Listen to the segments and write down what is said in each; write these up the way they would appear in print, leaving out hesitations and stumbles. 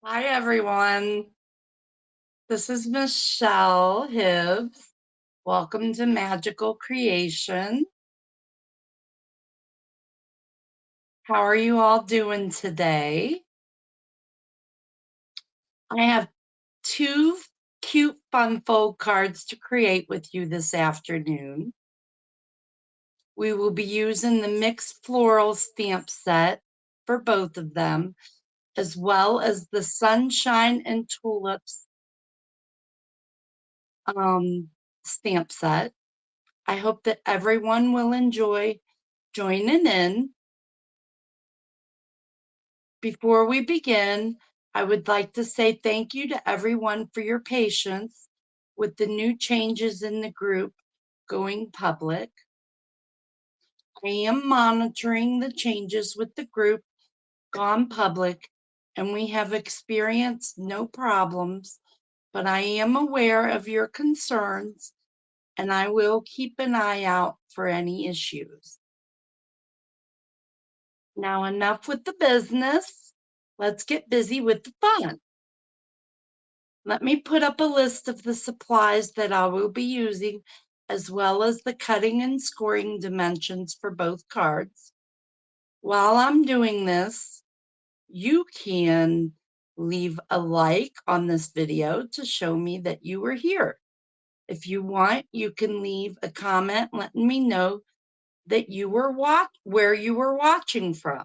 Hi, everyone. This is Michelle Hibbs. Welcome to Magical Creation. How are you all doing today? I have two cute fun fold cards to create with you this afternoon. We will be using the mixed floral stamp set for both of them, as well as the sunshine and tulips stamp set. I hope that everyone will enjoy joining in. Before we begin, I would like to say thank you to everyone for your patience with the new changes in the group going public. I am monitoring the changes with the group gone public, and we have experienced no problems, but I am aware of your concerns, and I will keep an eye out for any issues. Now, enough with the business. Let's get busy with the fun. Let me put up a list of the supplies that I will be using, as well as the cutting and scoring dimensions for both cards. While I'm doing this, you can leave a like on this video to show me that you were here. If you want, you can leave a comment letting me know that you were where you were watching from.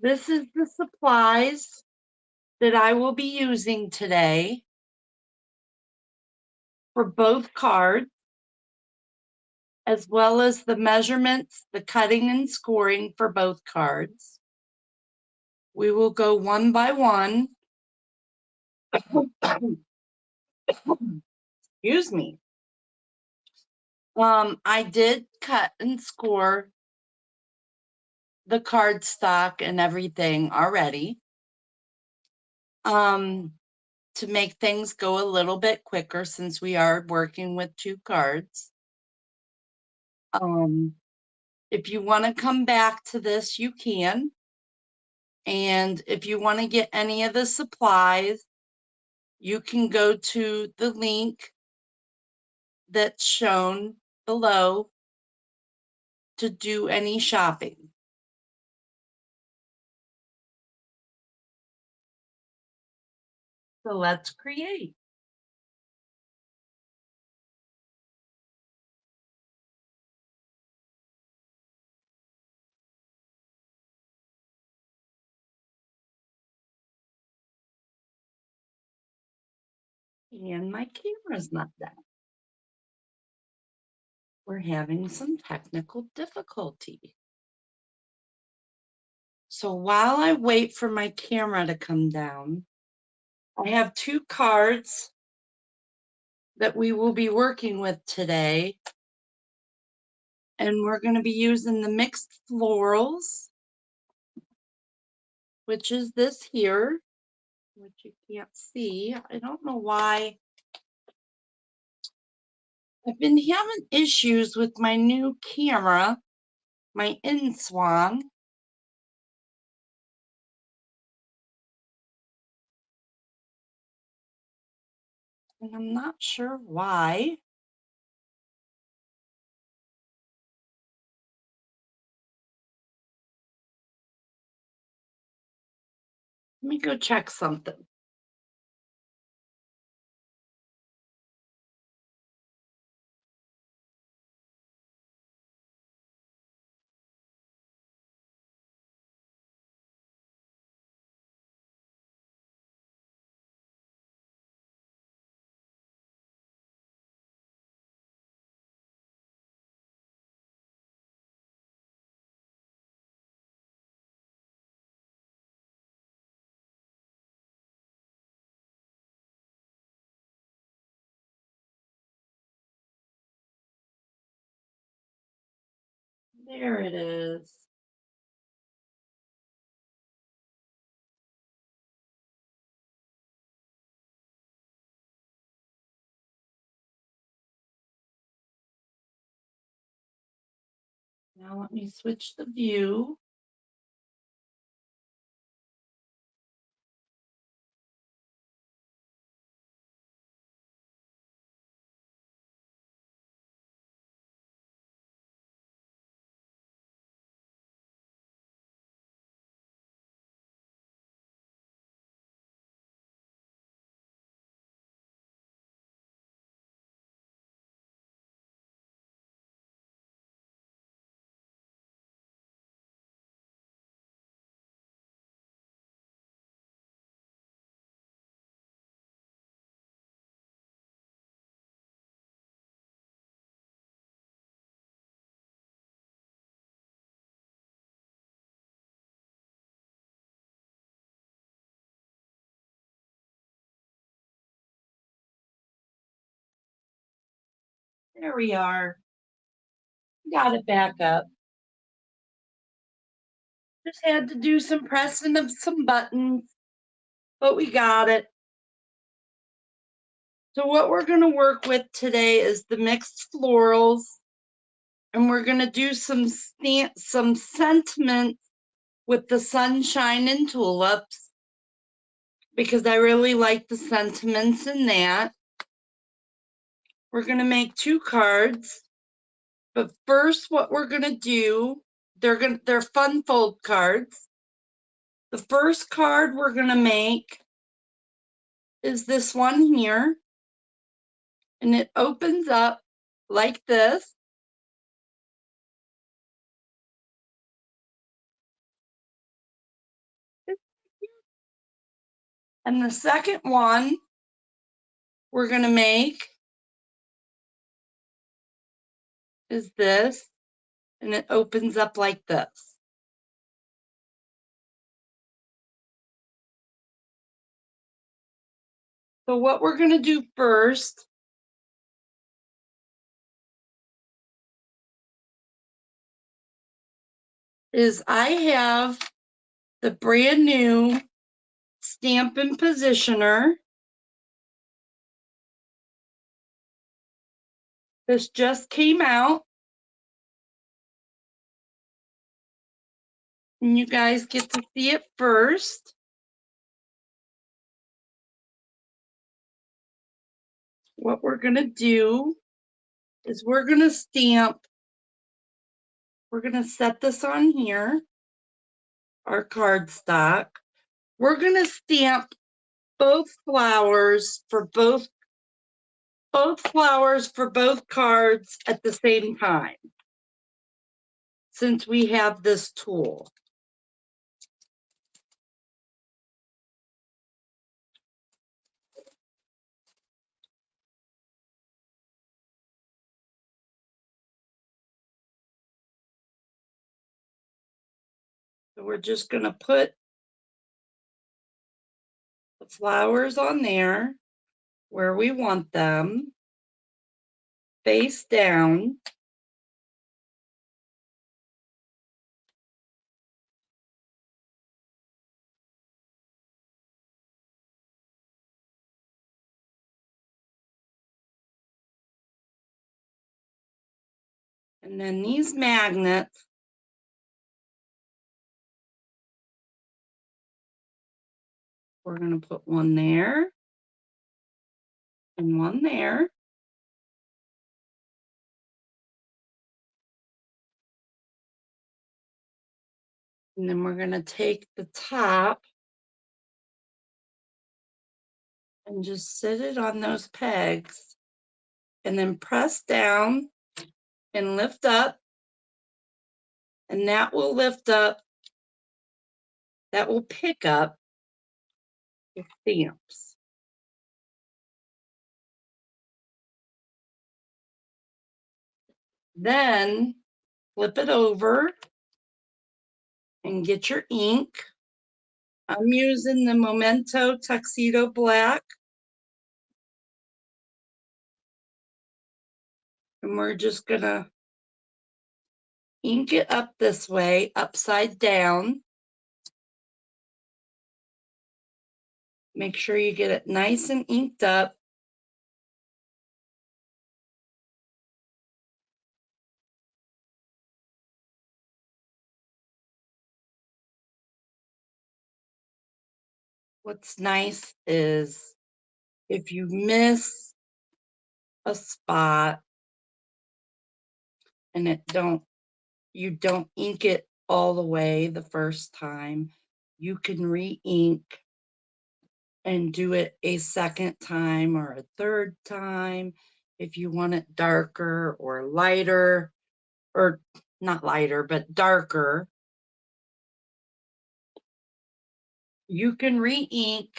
This is the supplies that I will be using today for both cards, as well as the measurements, the cutting and scoring for both cards. We will go one by one. Excuse me. I did cut and score the card stock and everything already. To make things go a little bit quicker since we are working with two cards. If you want to come back to this, you can. And if you want to get any of the supplies, you can go to the link that's shown below to do any shopping. So let's create. And my camera's not down. We're having some technical difficulty. So while I wait for my camera to come down, I have two cards that we will be working with today. And we're going to be using the mixed florals, which is this here, which you can't see. I don't know why. I've been having issues with my new camera, my InSwan. And I'm not sure why. Let me go check something. There it is. Now let me switch the view. There we are. Got it back up. Just had to do some pressing of some buttons, but we got it. So what we're going to work with today is the mixed florals, and we're going to do some sentiment with the sunshine and tulips because I really like the sentiments in that. We're going to make 2 cards, but first what we're going to do, they're fun fold cards. The first card we're going to make is this one here, and it opens up like this. And the second one we're going to make is this, and it opens up like this. So what we're going to do first is I have the brand new Stampin' Positioner. This just came out. And you guys get to see it first. What we're going to do is we're going to stamp. We're going to set this on here, our cardstock. We're going to stamp both flowers for both cards at the same time, since we have this tool. So we're just going to put the flowers on there where we want them, face down. And then these magnets, we're going to put one there and one there. And then we're going to take the top and just sit it on those pegs and then press down and lift up. And that will lift up, that will pick up the stamps. Then flip it over and get your ink. I'm using the Memento Tuxedo Black. And we're just gonna ink it up this way, upside down. Make sure you get it nice and inked up. what's nice is if you miss a spot and you don't ink it all the way the first time, you can re-ink and do it a second time or a third time if you want it darker or lighter, or not lighter, but darker. You can re-ink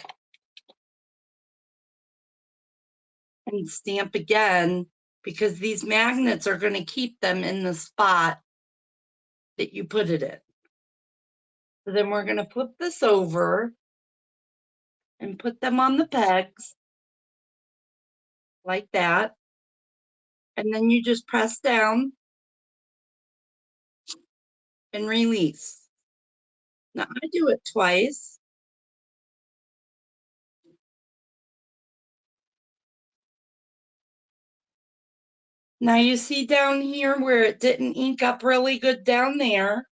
and stamp again because these magnets are going to keep them in the spot that you put it in. So then we're going to flip this over and put them on the pegs like that. And then you just press down and release. Now I do it twice. Now you see down here where it didn't ink up really good down there.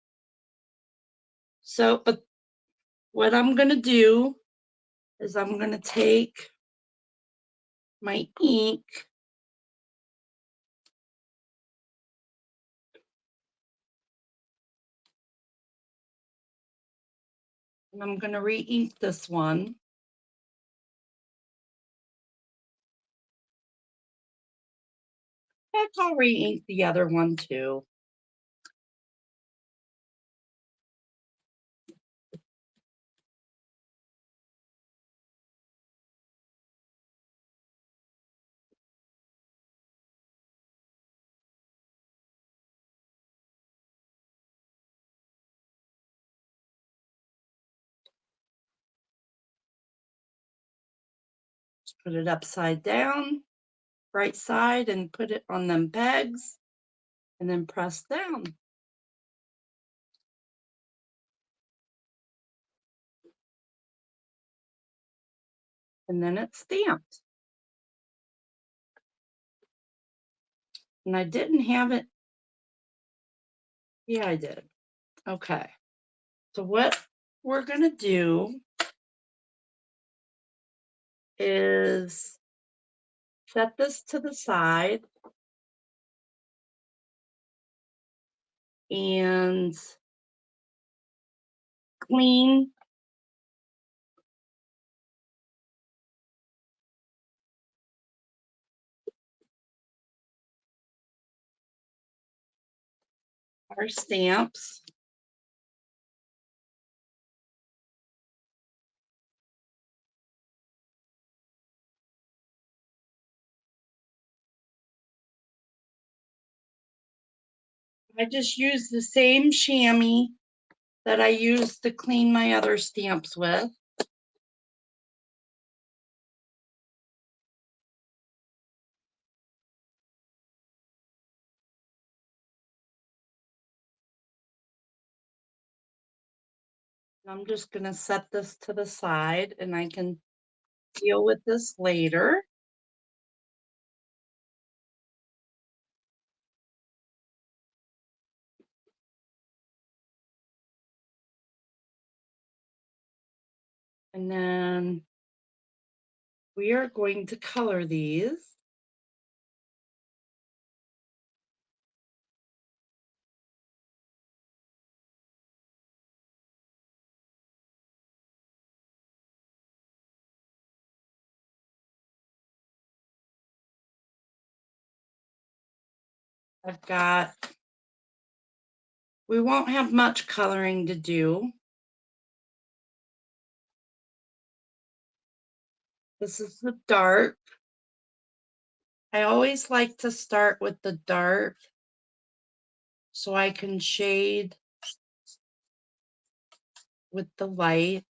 So, but what I'm going to do is I'm going to take my ink and I'm going to re-ink this one. Heck, I'll re-ink the other one too. Just put it upside down, right side, and put it on them pegs, and then press down. And then it's stamped. And I didn't have it. Yeah, I did. Okay. So what we're going to do is set this to the side and clean our stamps. I just used the same chamois that I used to clean my other stamps with. I'm just going to set this to the side and I can deal with this later. And then we are going to color these. We won't have much coloring to do. This is the dark. I always like to start with the dark so I can shade with the light.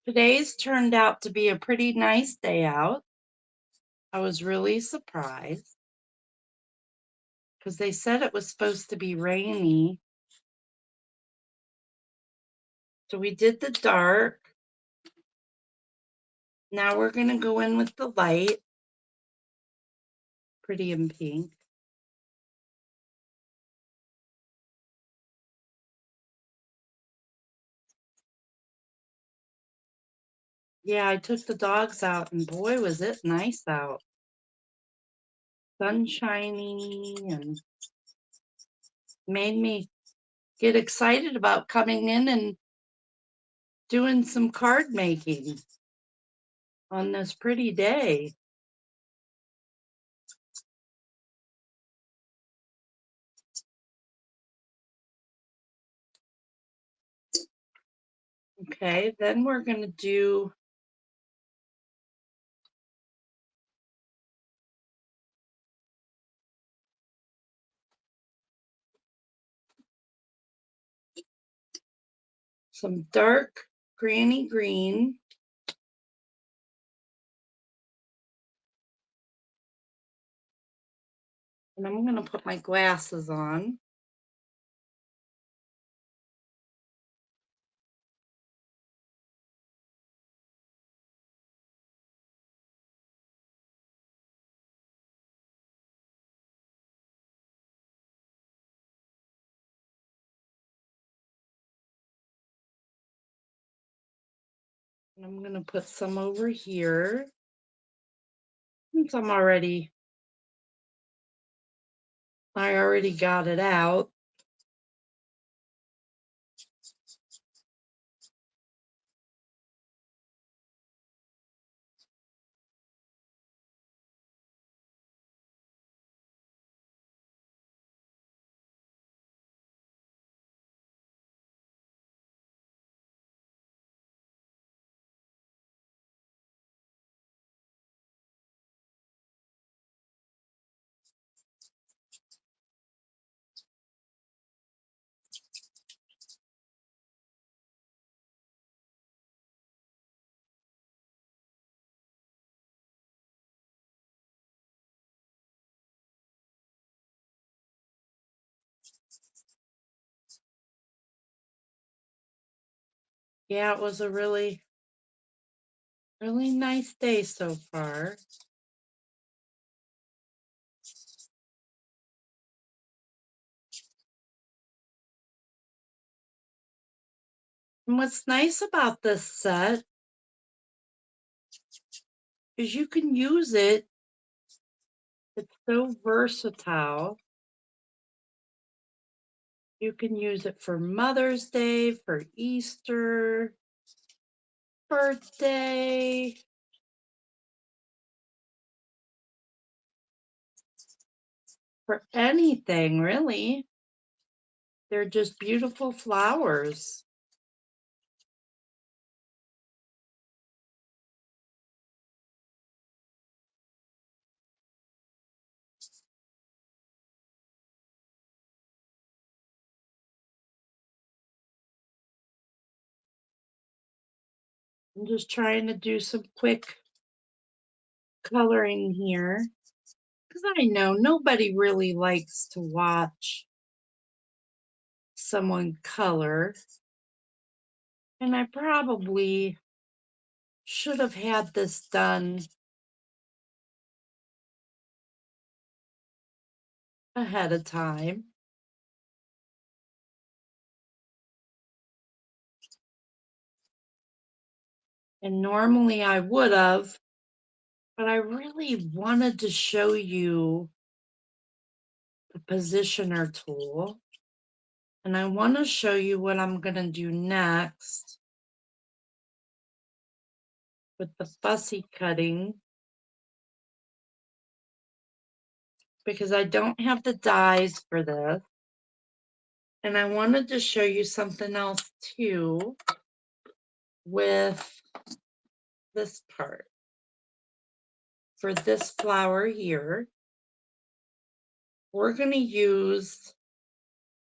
Today's turned out to be a pretty nice day out. I was really surprised. because they said it was supposed to be rainy. So we did the dark. Now we're going to go in with the light. Pretty in pink. Yeah, I took the dogs out and boy, was it nice out. Sunshiny and made me get excited about coming in and doing some card making on this pretty day. Okay, then we're going to do some dark granny green. And I'm going to put my glasses on. And I'm going to put some over here. Since I already got it out. Yeah, it was a really, really nice day so far. And what's nice about this set is you can use it. It's so versatile. You can use it for Mother's Day, for Easter, birthday. For anything, really. They're just beautiful flowers. I'm just trying to do some quick coloring here because I know nobody really likes to watch someone color. And I probably should have had this done ahead of time. And normally I would have, but I really wanted to show you the positioner tool. And I want to show you what I'm going to do next with the fussy cutting because I don't have the dies for this. And I wanted to show you something else too with this part. For this flower here, we're going to use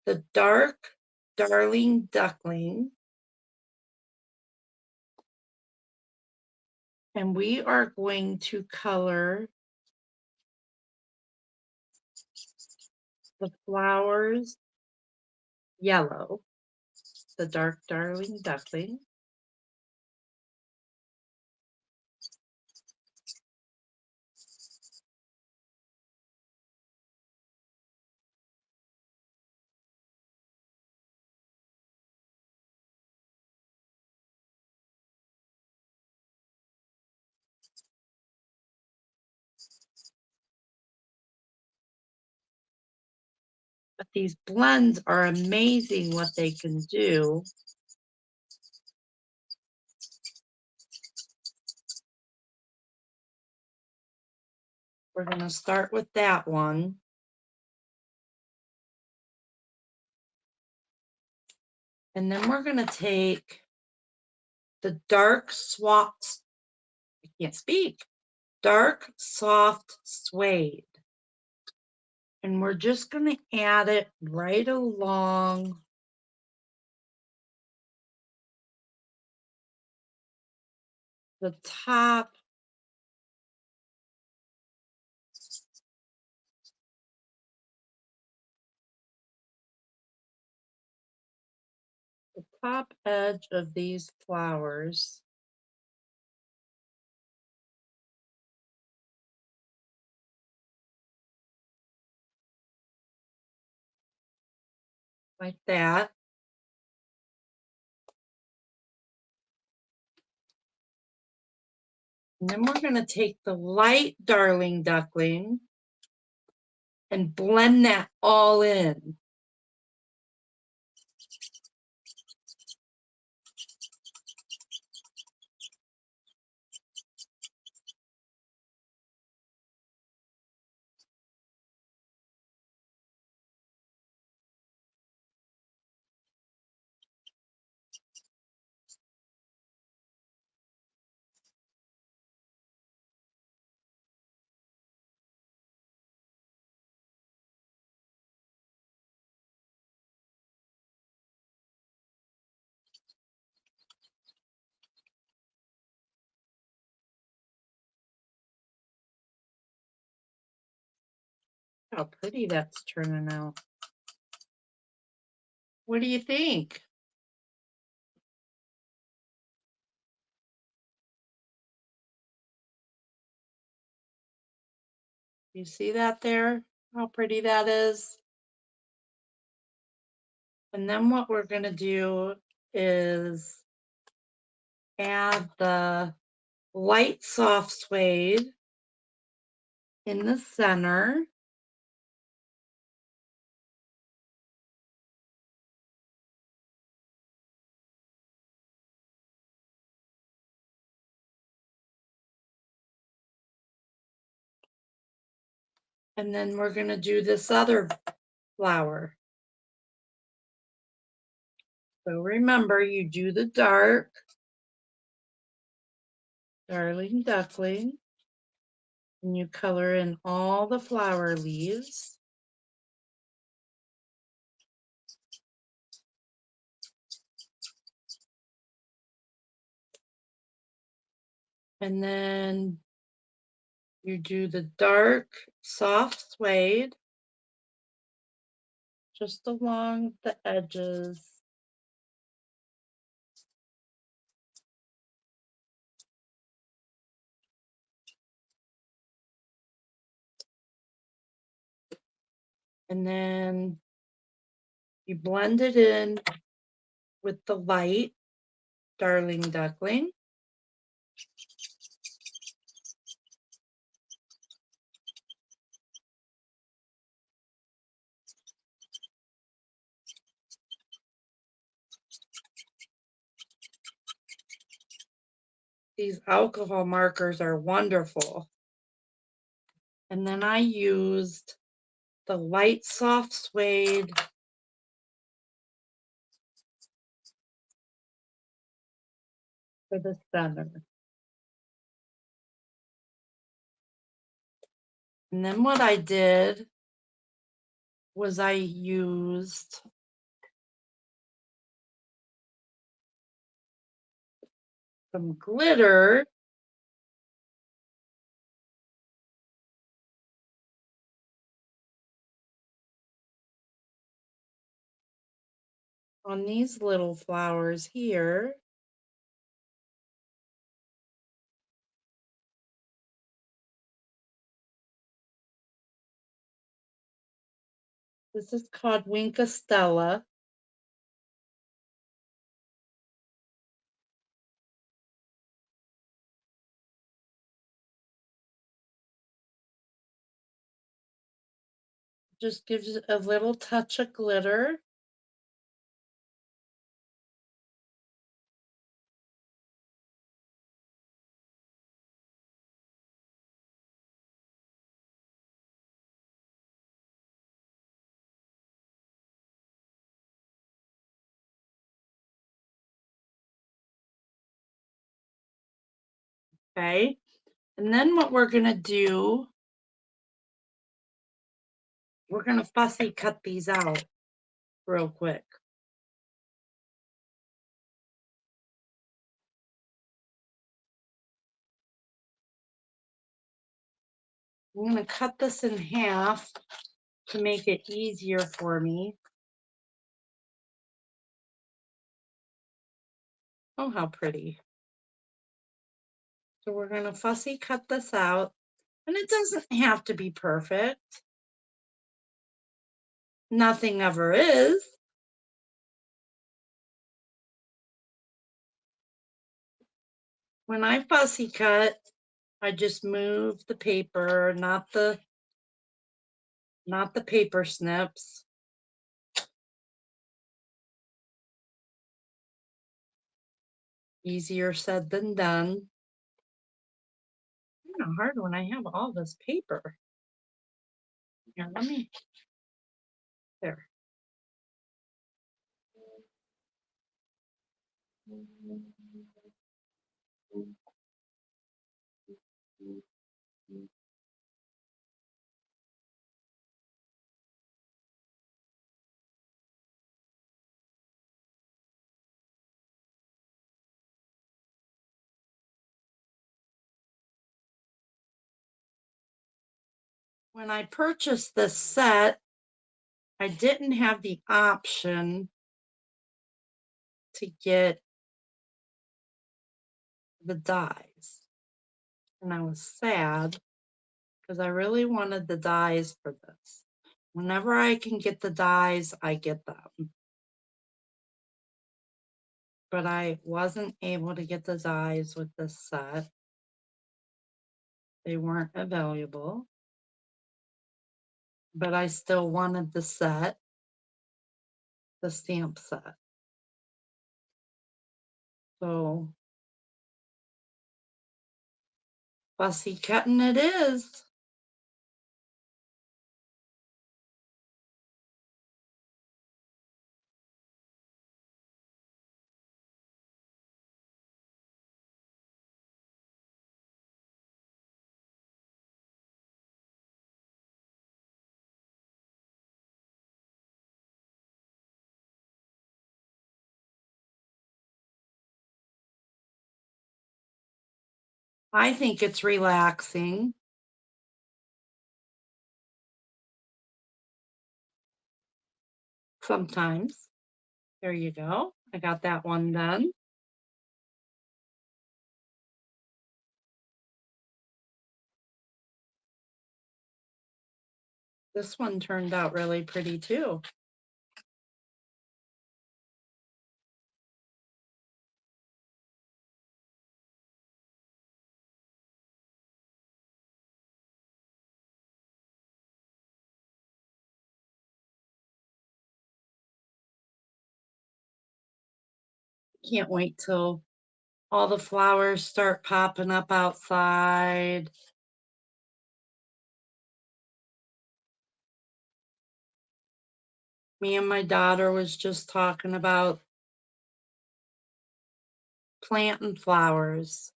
the dark Darling Duckling. And we are going to color the flowers yellow, the dark darling duckling. But these blends are amazing what they can do. We're going to start with that one. And then we're going to take the dark swatch, I can't speak, dark soft suede. And we're just going to add it right along the top edge of these flowers. Like that. And then we're going to take the light darling duckling and blend that all in. How pretty that's turning out. What do you think? You see that there? How pretty that is? And then what we're going to do is add the light soft suede in the center. And then we're going to do this other flower. So remember, you do the dark, darling duckling, and you color in all the flower leaves. And then you do the dark, soft suede just along the edges. And then you blend it in with the light, darling duckling. These alcohol markers are wonderful. And then I used the light soft suede for the center. And then what I did was I used some glitter on these little flowers here. This is called Winka Stella. Just gives it a little touch of glitter. Okay. And then what we're going to do, we're going to fussy cut these out real quick. I'm going to cut this in half to make it easier for me. Oh, how pretty. So we're going to fussy cut this out. And it doesn't have to be perfect. Nothing ever is. When I fussy cut, I just move the paper, not the paper snips. Easier said than done. Kind of hard when I have all this paper. Here, let me, there. When I purchased this set, I didn't have the option to get the dies. And I was sad because I really wanted the dies for this. Whenever I can get the dies, I get them. But I wasn't able to get the dies with this set. They weren't available. But I still wanted the set, the stamp set. So fussy cutting it is. I think it's relaxing. Sometimes. There you go. I got that one done. This one turned out really pretty too. Can't wait till all the flowers start popping up outside. Me and my daughter was just talking about planting flowers.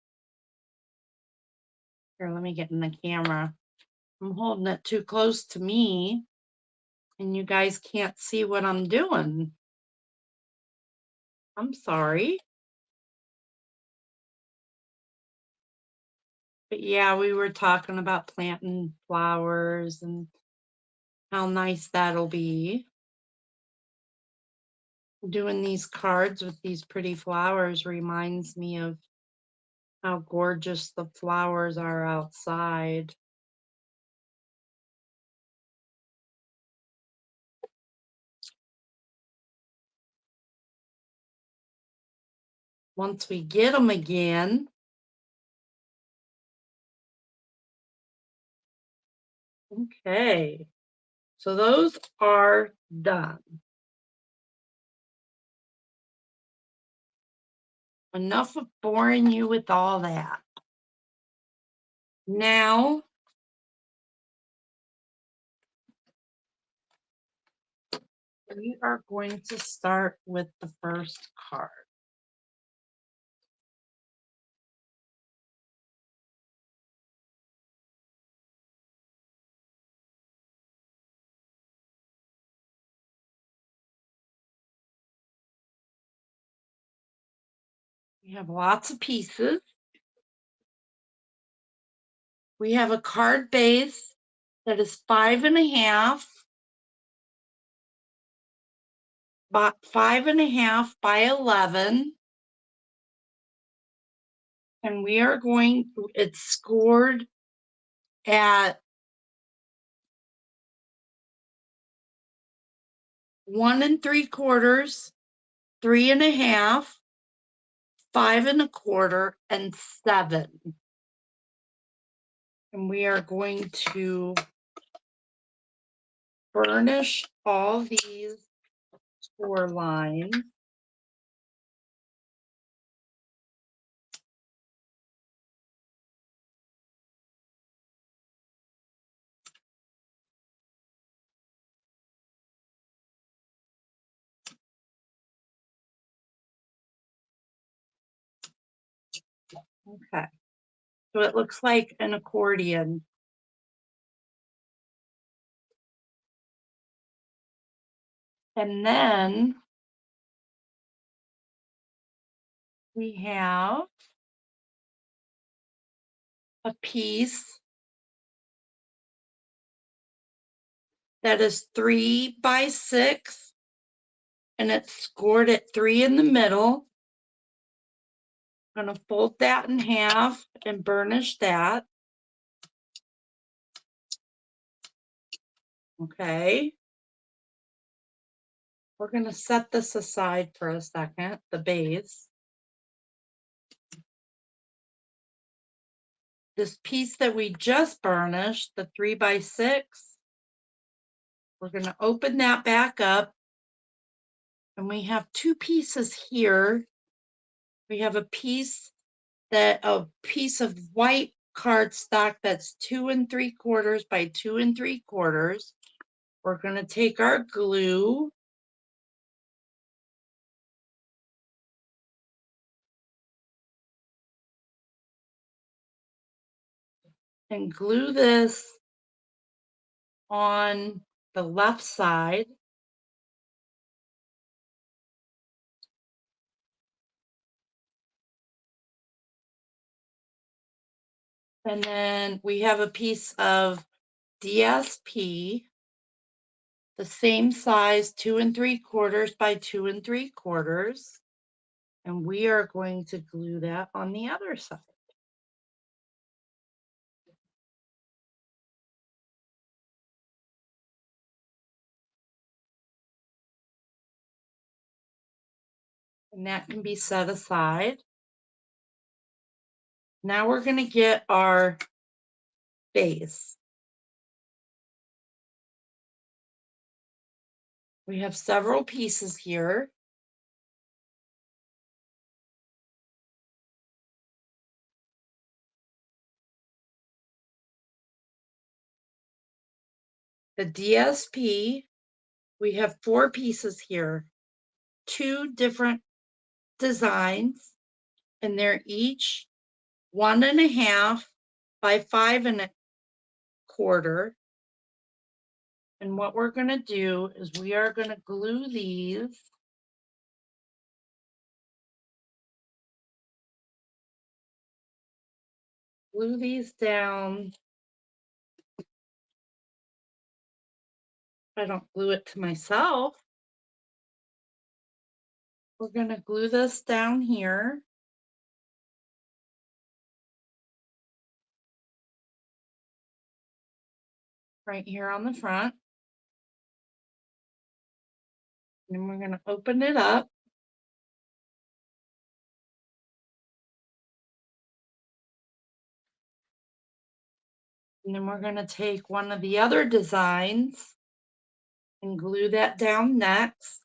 Here, let me get in the camera. I'm holding it too close to me, and you guys can't see what I'm doing. I'm sorry. But yeah, we were talking about planting flowers and how nice that'll be. Doing these cards with these pretty flowers reminds me of how gorgeous the flowers are outside. Once we get them again, okay, so those are done. Enough of boring you with all that. Now, we are going to start with the first card. We have lots of pieces. We have a card base that is 5.5 by 5.5 by 11. And we are going, it's scored at 1 3/4, 3.5, 5 1/4, and 7. And we are going to burnish all these score lines. Okay, so it looks like an accordion. And then we have a piece that is 3 by 6, and it's scored at 3 in the middle. I'm going to fold that in half and burnish that. Okay. We're going to set this aside for a second, the base. This piece that we just burnished, the 3 by 6, we're going to open that back up. And we have two pieces here. We have a piece of white cardstock that's 2 3/4 by 2 3/4. We're going to take our glue and glue this on the left side. And then we have a piece of DSP, the same size, 2 3/4 by 2 3/4. And we are going to glue that on the other side. And that can be set aside. Now we're going to get our base. We have several pieces here. The DSP, we have 4 pieces here, 2 different designs, and they're each 1.5 by 5 1/4. And what we're going to do is we are going to glue these down. I don't glue it to myself. We're going to glue this down here. Right here on the front. And we're going to open it up. And then we're going to take one of the other designs and glue that down next.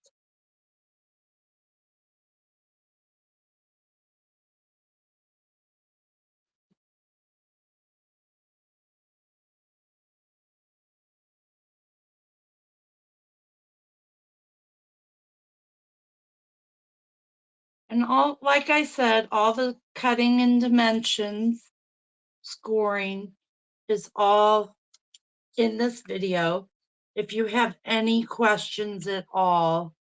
And all, like I said, all the cutting and dimensions, scoring is all in this video. If you have any questions at all,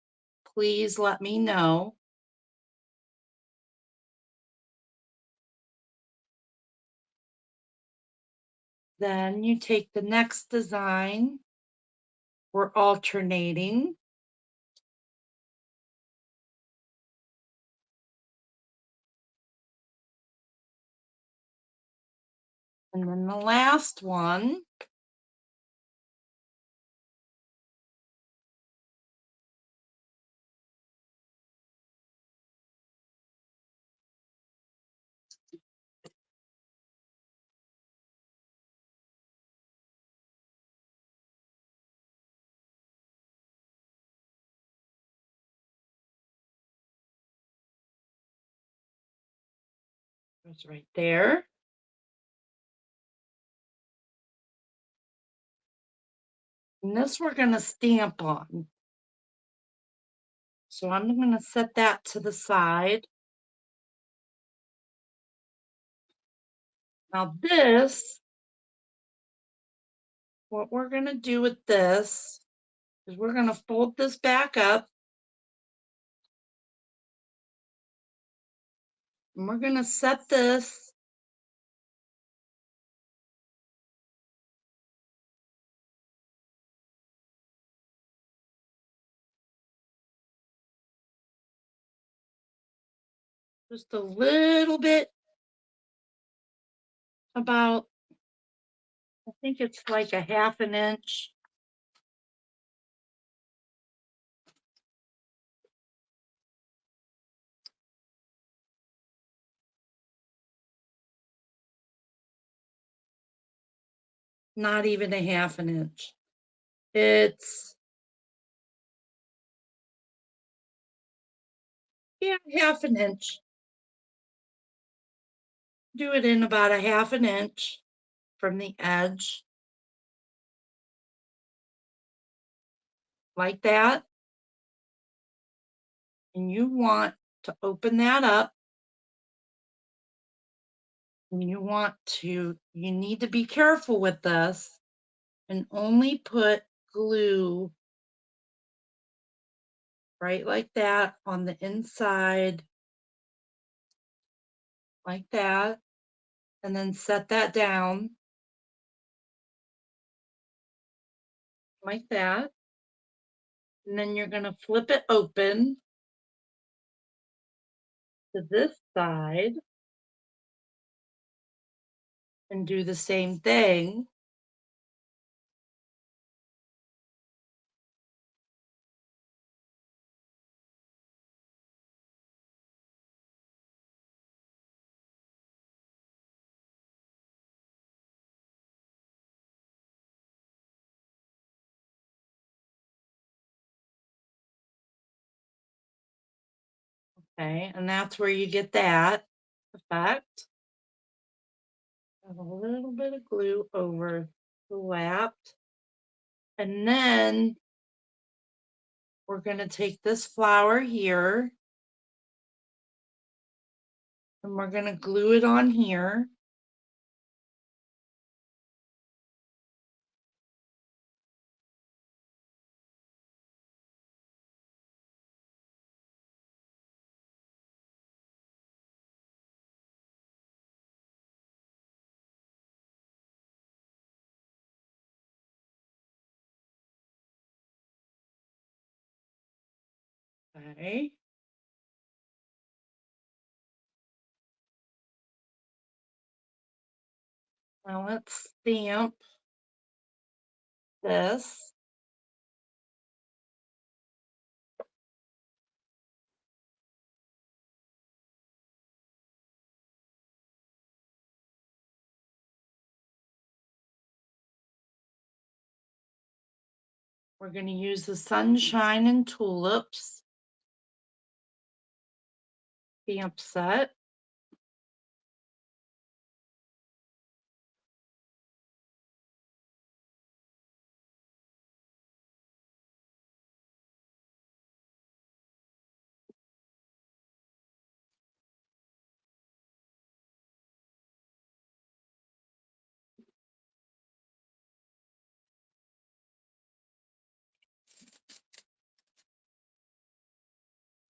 please let me know. Then you take the next design. We're alternating. And then the last one. It's right there. And this we're going to stamp on. So I'm going to set that to the side. Now this, what we're going to do with this is we're going to fold this back up. And we're going to set this just a little bit about, I think it's like a half an inch. Not even a half an inch. It's, yeah, half an inch. Do it in about a half an inch from the edge. Like that. And you want to open that up. And you need to be careful with this and only put glue right like that on the inside, like that, and then set that down like that. And then you're going to flip it open to this side and do the same thing. Okay, and that's where you get that effect. Have a little bit of glue over the lap. And then we're going to take this flower here and we're going to glue it on here. Okay. Now let's stamp this. We're going to use the Sunshine and Tulips stamp set.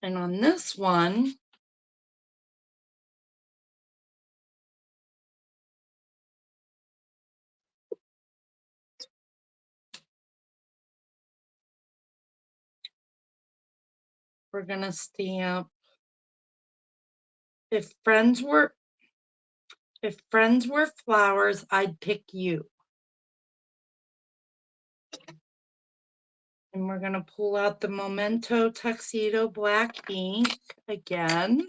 And on this one, we're going to stamp, if friends were flowers, I'd pick you. And we're going to pull out the Memento Tuxedo black ink again.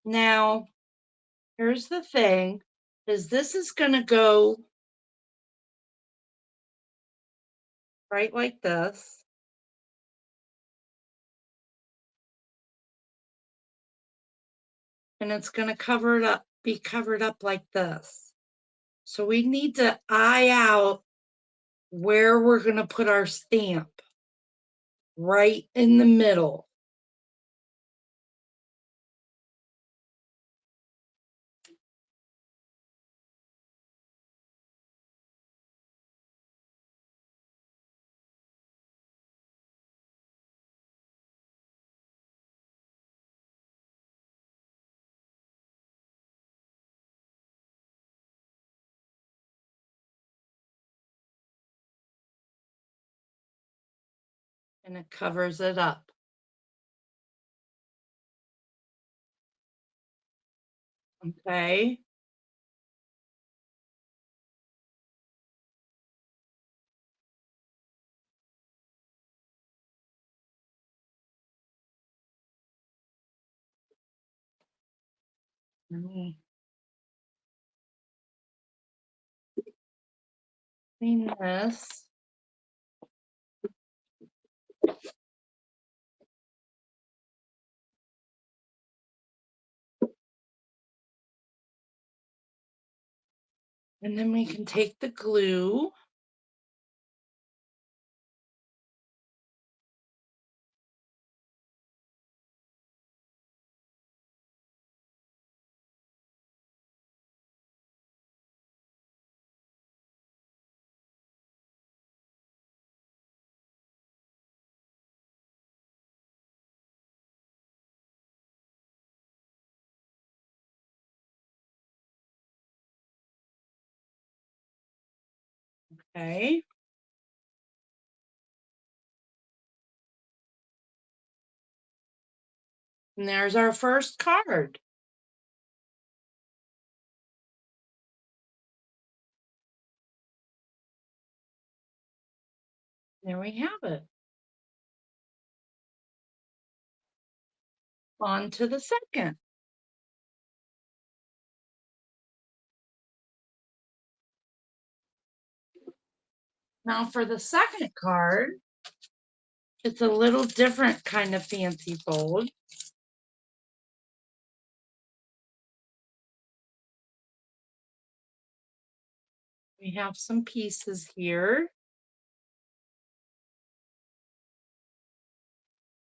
Now, here's the thing, is this is going to go right like this. And it's going to be covered up like this. So we need to eye out where we're going to put our stamp, right in the middle. And it covers it up. Okay. Let me clean this. And then we can take the glue. Okay. And there's our first card. There we have it. On to the second. Now for the second card, it's a little different kind of fancy fold. We have some pieces here.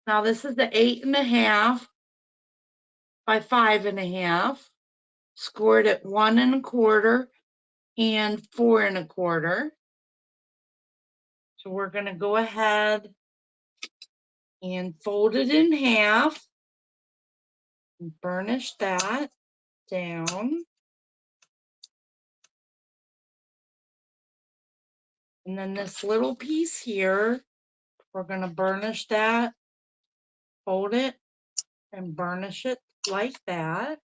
Now this is the 8.5 by 5.5, scored at 1 1/4 and 4 1/4. So we're going to go ahead and fold it in half and burnish that down. And then this little piece here, we're going to burnish that, fold it, and burnish it like that.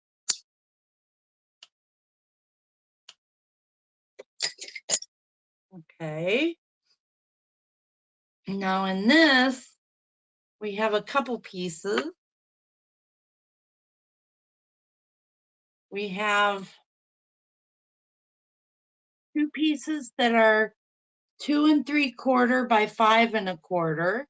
Okay. Now in this, we have a couple pieces. We have 2 pieces that are 2 3/4 by 5 1/4.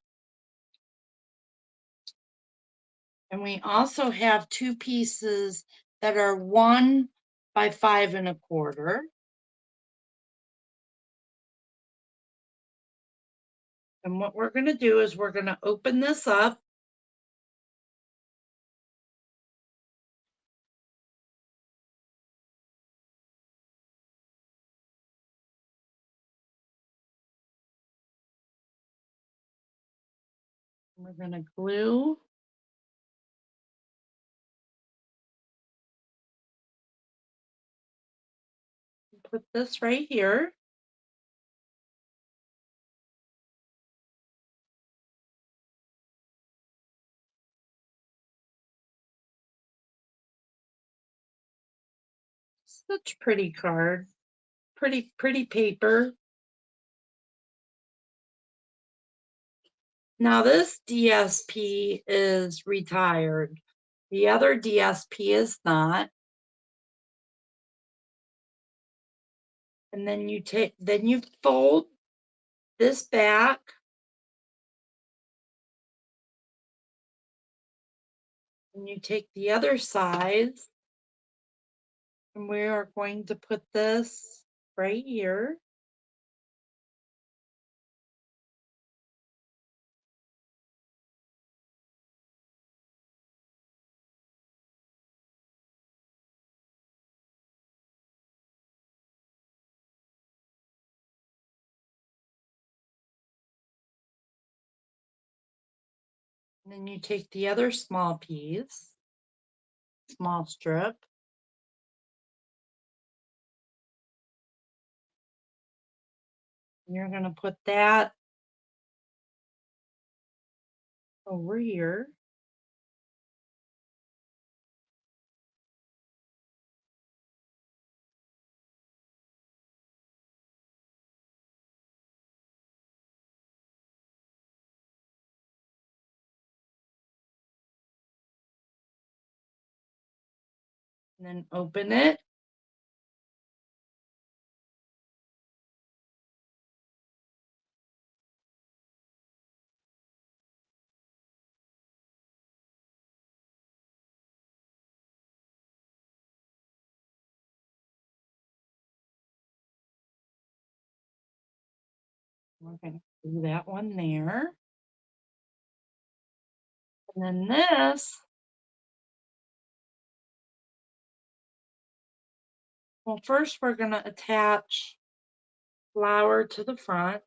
And we also have 2 pieces that are 1 by 5 1/4. And what we're going to do is we're going to open this up. We're going to glue. Put this right here. Such pretty card. Pretty paper. Now this DSP is retired. The other DSP is not. And then you fold this back. And you take the other side. And we are going to put this right here. And then you take the other small piece, small strip. And you're going to put that over here. And then open it. We're going to do that one there. And then this, well, first we're going to attach flower to the front.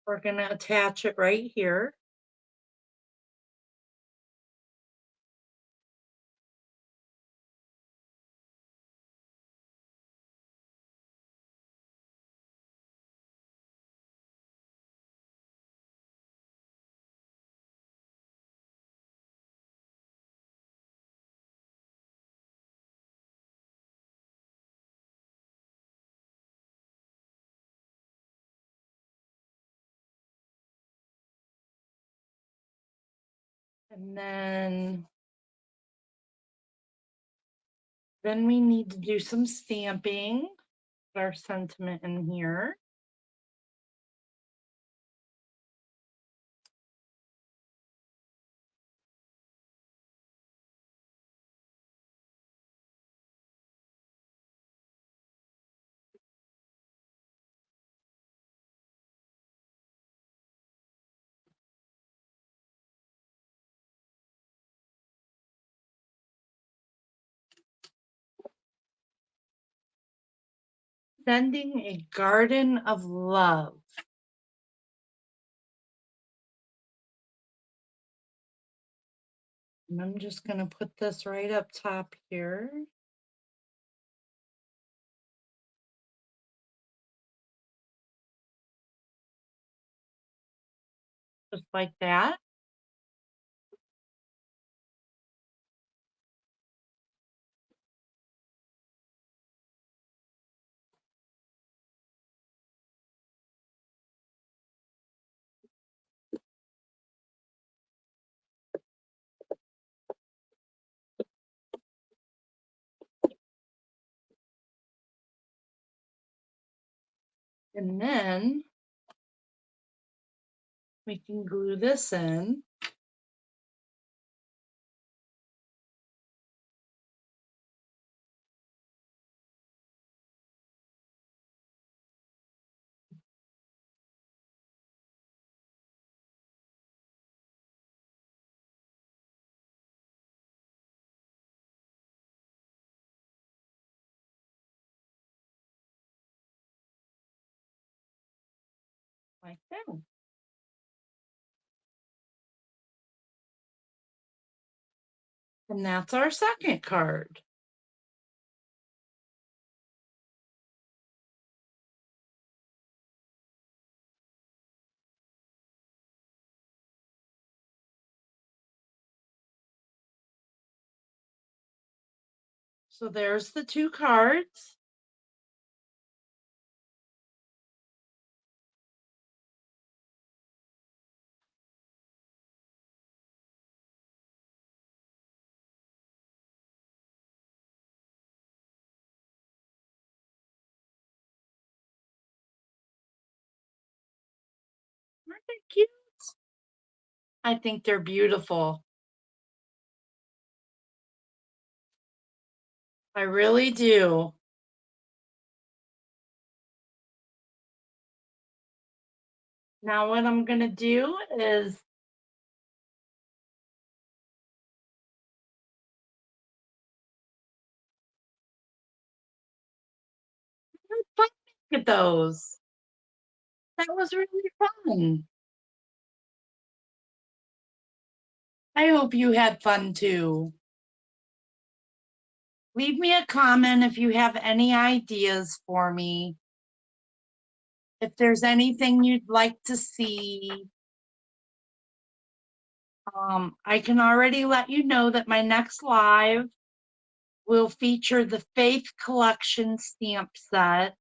We're going to attach it right here. And then we need to do some stamping. Put our sentiment in here. Sending a garden of love. And I'm just going to put this right up top here. Just like that. And then we can glue this in. Like that. And that's our second card. So there's the two cards. Aren't they cute? I think they're beautiful. I really do. Now what I'm going to do is look at those. That was really fun. I hope you had fun too. Leave me a comment if you have any ideas for me. If there's anything you'd like to see. I can already let you know that my next live will feature the Faith Collection stamp set,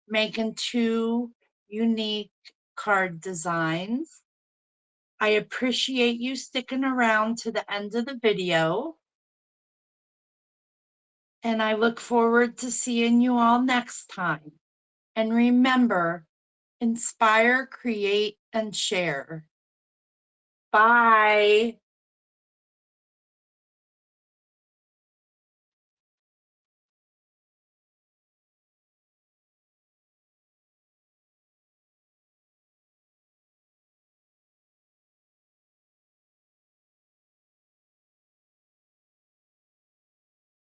making 2 unique card designs. I appreciate you sticking around to the end of the video. And I look forward to seeing you all next time. And remember, inspire, create, and share. Bye.